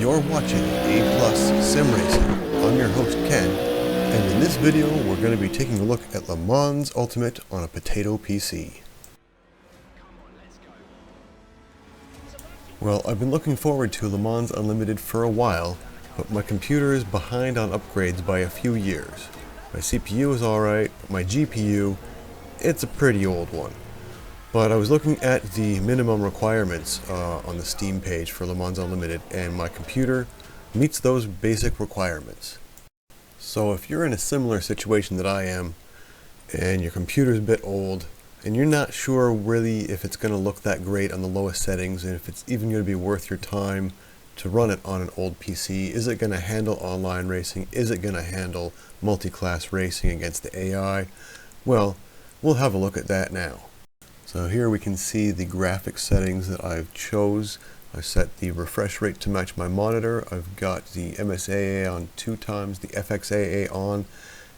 You're watching A+ SimRacing. I'm your host Ken, and in this video we're going to be taking a look at Le Mans Ultimate on a potato PC. Well, I've been looking forward to Le Mans Unlimited for a while, but my computer is behind on upgrades by a few years. My CPU is alright, but my GPU, it's a pretty old one. But I was looking at the minimum requirements on the Steam page for Le Mans Unlimited, and my computer meets those basic requirements. So if you're in a similar situation that I am, and your computer's a bit old, and you're not sure really if it's going to look that great on the lowest settings, and if it's even going to be worth your time to run it on an old PC, is it going to handle online racing? Is it going to handle multi-class racing against the AI? Well, we'll have a look at that now. So here we can see the graphics settings that I've chose. I've set the refresh rate to match my monitor. I've got the MSAA on 2 times, the FXAA on.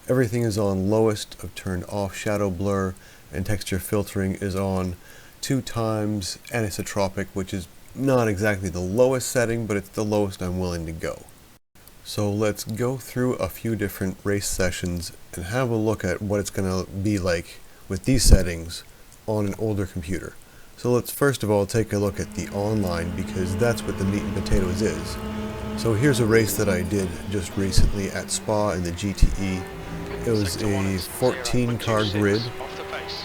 Everything is on lowest. I've turned off shadow blur, and texture filtering is on 2 times Anisotropic, which is not exactly the lowest setting, but it's the lowest I'm willing to go. So let's go through a few different race sessions and have a look at what it's going to be like with these settings on an older computer. So let's first of all take a look at the online, because that's what the meat and potatoes is. So here's a race that I did just recently at Spa in the GTE. It was a 14 car grid,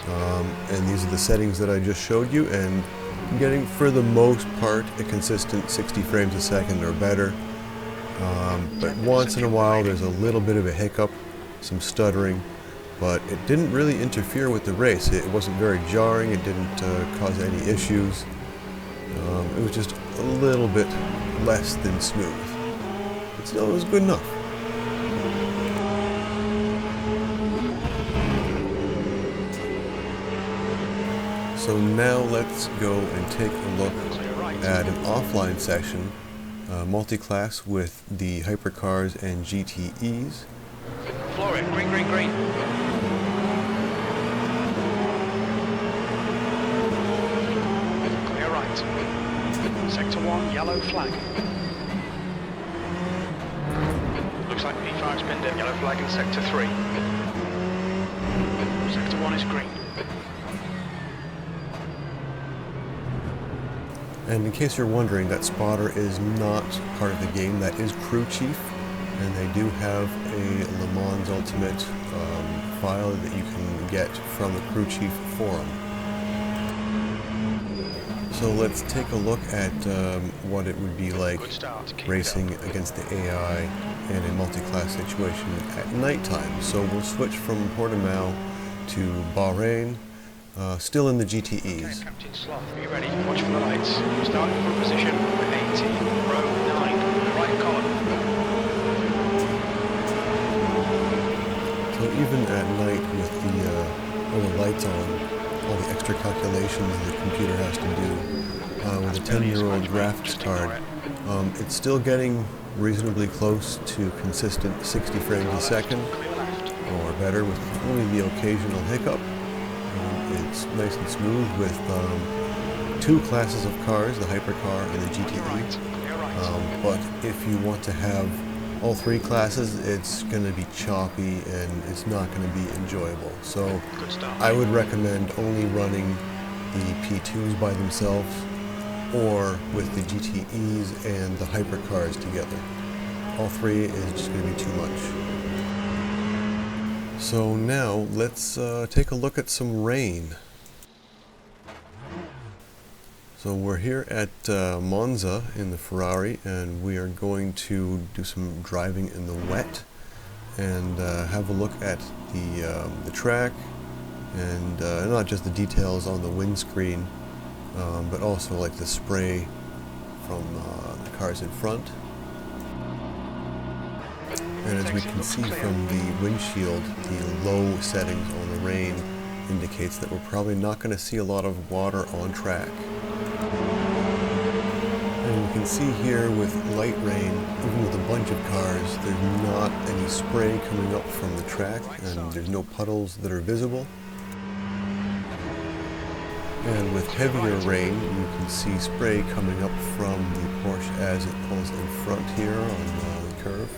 and these are the settings that I just showed you, and I'm getting for the most part a consistent 60 frames a second or better. But once in a while there's a little bit of a hiccup, some stuttering, but it didn't really interfere with the race. It wasn't very jarring, it didn't cause any issues. It was just a little bit less than smooth. But still, it was good enough. So now let's go and take a look at an offline session, multi-class with the hypercars and GTEs. Floor it, green, green, green. Clear right. Sector 1, yellow flag. Looks like P5's pinned it, yellow flag in Sector 3. Sector 1 is green. And in case you're wondering, that spotter is not part of the game. That is crew chief, and they do have a Le Mans Ultimate file that you can get from the crew chief forum. So let's take a look at what it would be like racing against the AI in a multi-class situation at nighttime. So we'll switch from Portimao to Bahrain. Still in the GTEs. Okay, Captain Sloth, are you ready? Watch for the lights. Starting from position 80, row 9, right column. So even at night with all the lights on, all the extra calculations the computer has to do, with a 10-year-old graphics card, it's still getting reasonably close to consistent 60 frames a second, or better, with only the occasional hiccup. It's nice and smooth with 2 classes of cars, the hypercar and the GTE. But if you want to have all 3 classes, it's going to be choppy and it's not going to be enjoyable. So I would recommend only running the P2s by themselves, or with the GTEs and the hypercars together. All 3 is just going to be too much. So now let's take a look at some rain. So we're here at Monza in the Ferrari, and we are going to do some driving in the wet and have a look at the track, and not just the details on the windscreen, but also like the spray from the cars in front. And as we can see from the windshield, the low settings on the rain indicates that we're probably not going to see a lot of water on track. And we can see here with light rain, even with a bunch of cars, there's not any spray coming up from the track, and there's no puddles that are visible. And with heavier rain, you can see spray coming up from the Porsche as it pulls in front here on the curve.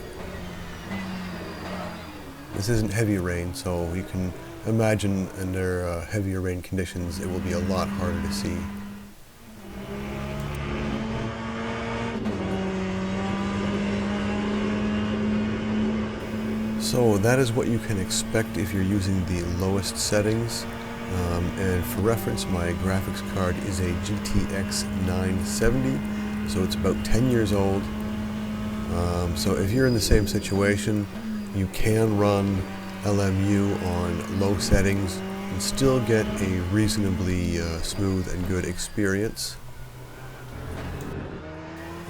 This isn't heavy rain, so you can imagine under heavier rain conditions it will be a lot harder to see. So that is what you can expect if you're using the lowest settings. And for reference, my graphics card is a GTX 970, so it's about 10 years old. So if you're in the same situation, you can run LMU on low settings and still get a reasonably smooth and good experience.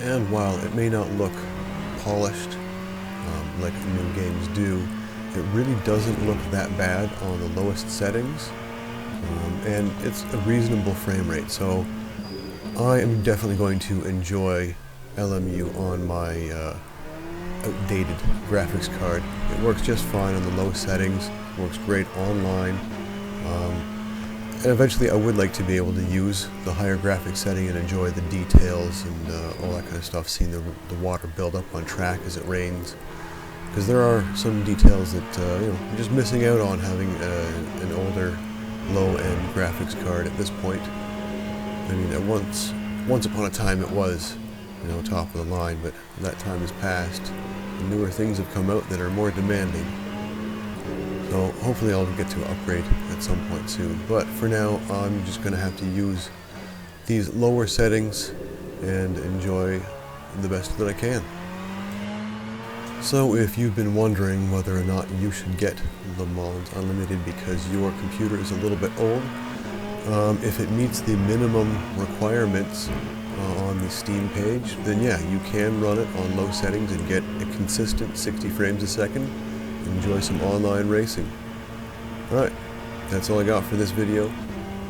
And while it may not look polished like new games do, it really doesn't look that bad on the lowest settings, and it's a reasonable frame rate, so I am definitely going to enjoy LMU on my outdated graphics card. It works just fine on the low settings, works great online, and eventually I would like to be able to use the higher graphics setting and enjoy the details and all that kind of stuff, seeing the water build up on track as it rains. Because there are some details that you're just missing out on having an older, low-end graphics card at this point. I mean, once upon a time it was, top of the line, but that time has passed. And newer things have come out that are more demanding. So hopefully I'll get to upgrade at some point soon. But for now, I'm just going to have to use these lower settings and enjoy the best that I can. So if you've been wondering whether or not you should get Le Mans Unlimited because your computer is a little bit old, if it meets the minimum requirements on the Steam page, then yeah, you can run it on low settings and get a consistent 60 frames a second and enjoy some online racing. Alright, that's all I got for this video.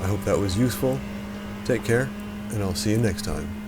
I hope that was useful. Take care, and I'll see you next time.